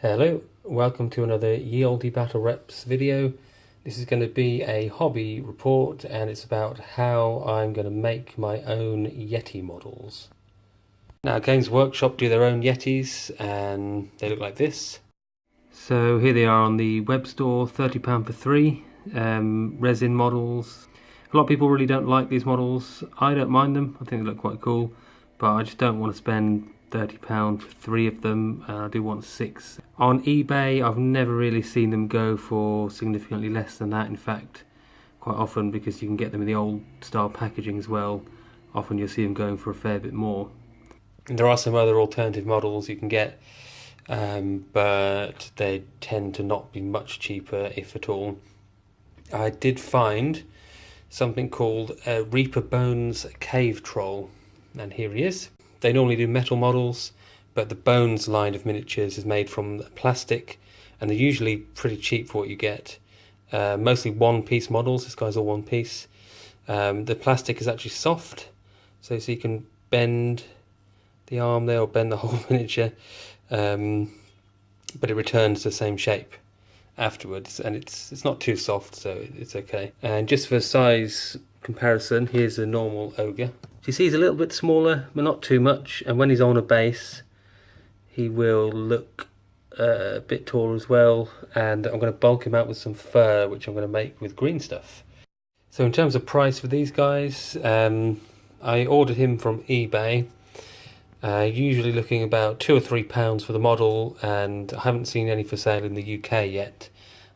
Hello, welcome to another Olde Battle Reps video. This is going to be a hobby report and it's about how I'm going to make my own Yeti models. Now Games Workshop do their own Yhetees and they look like this. So here they are on the web store, £30 for three, resin models. A lot of people really don't like these models. I don't mind them, I think they look quite cool, but I just don't want to spend £30 for three of them. I do want six. On eBay I've never really seen them go for significantly less than that. In fact, quite often, because you can get them in the old style packaging as well, often you'll see them going for a fair bit more. And there are some other alternative models you can get, but they tend to not be much cheaper, if at all. I did find something called a Reaper Bones Cave Troll, and here he is. They normally do metal models, but the Bones line of miniatures is made from plastic, and they're usually pretty cheap for what you get. Mostly one-piece models. This guy's all one piece. The plastic is actually soft, so you can bend the arm there or bend the whole miniature, but it returns the same shape afterwards, and it's not too soft, so it's okay. And just for size comparison, here's a normal ogre. You see he's a little bit smaller, but not too much, and when he's on a base he will look a bit taller as well, and I'm going to bulk him out with some fur, which I'm going to make with green stuff. So in terms of price for these guys, I ordered him from eBay, usually looking about £2 or £3 for the model, and I haven't seen any for sale in the UK yet.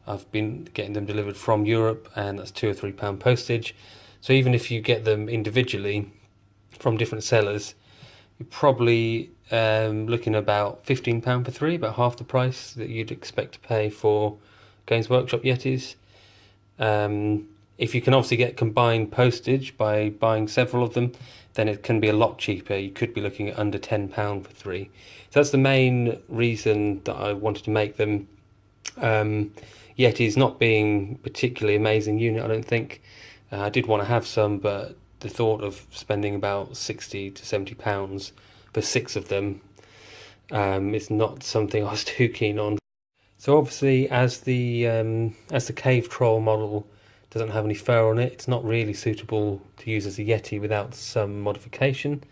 I've been getting them delivered from Europe, and that's £2 or £3 postage. So even if you get them individually from different sellers, you're probably looking about £15 for three, about half the price that you'd expect to pay for Games Workshop Yhetees. If you can obviously get combined postage by buying several of them, then it can be a lot cheaper. You could be looking at under £10 for three. So that's the main reason that I wanted to make them. Yhetees not being particularly amazing unit, I don't think. I did want to have some, but the thought of spending about £60 to £70 for six of them is not something I was too keen on. So obviously, as the cave troll model doesn't have any fur on it, it's not really suitable to use as a Yeti without some modification.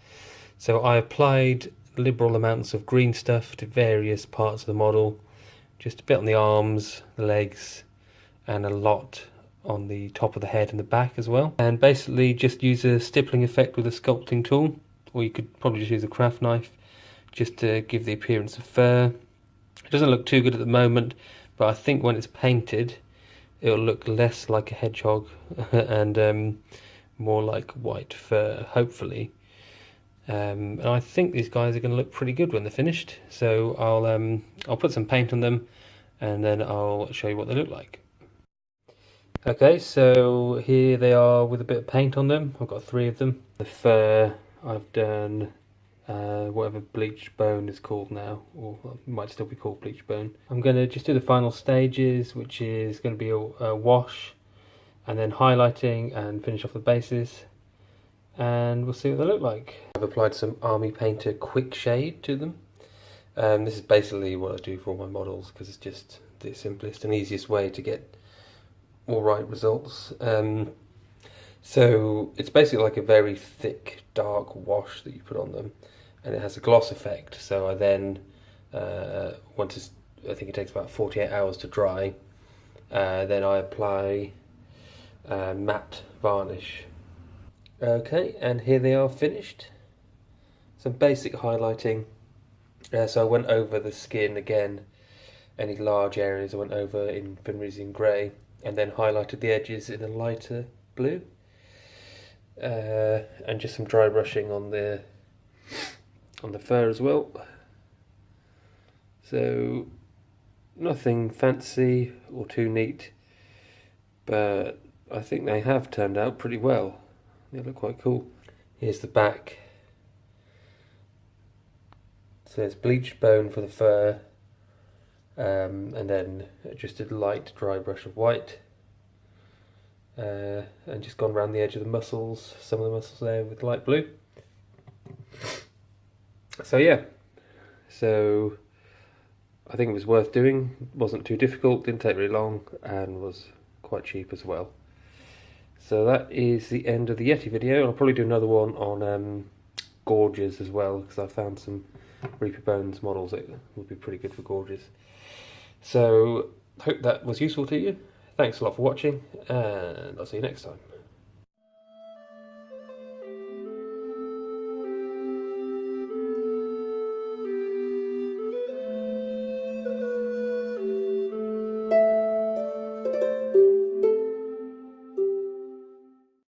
So I applied liberal amounts of green stuff to various parts of the model, just a bit on the arms, the legs, and a lot on the top of the head and the back as well. And basically just use a stippling effect with a sculpting tool, or you could probably just use a craft knife just to give the appearance of fur. It doesn't look too good at the moment, but I think when it's painted it'll look less like a hedgehog and more like white fur, hopefully. And I think these guys are going to look pretty good when they're finished. So I'll put some paint on them and then I'll show you what they look like. Okay, so here they are with a bit of paint on them. I've got three of them. The fur, I've done whatever bleached bone is called now, or it might still be called bleached bone. I'm going to just do the final stages, which is going to be a wash and then highlighting and finish off the bases, and we'll see what they look like. I've applied some Army Painter Quick Shade to them. This is basically what I do for all my models because it's just the simplest and easiest way to get all right results. So it's basically like a very thick dark wash that you put on them, and it has a gloss effect. So I then I think it takes about 48 hours to dry, then I apply matte varnish. Okay, and here they are finished. Some basic highlighting. So I went over the skin again, any large areas I went over in Venetian grey, and then highlighted the edges in a lighter blue. And just some dry brushing on the fur as well. So nothing fancy or too neat, but I think they have turned out pretty well. They look quite cool. Here's the back. So it's bleached bone for the fur, and then just a light dry brush of white. And just gone around the edge of the muscles, some of the muscles there with light blue. So yeah, so I think it was worth doing. It wasn't too difficult, didn't take very long, and was quite cheap as well. So that is the end of the Yeti video. I'll probably do another one on gorges as well, because I found some Reaper Bones models that would be pretty good for gorges. So, hope that was useful to you. Thanks a lot for watching, and I'll see you next time.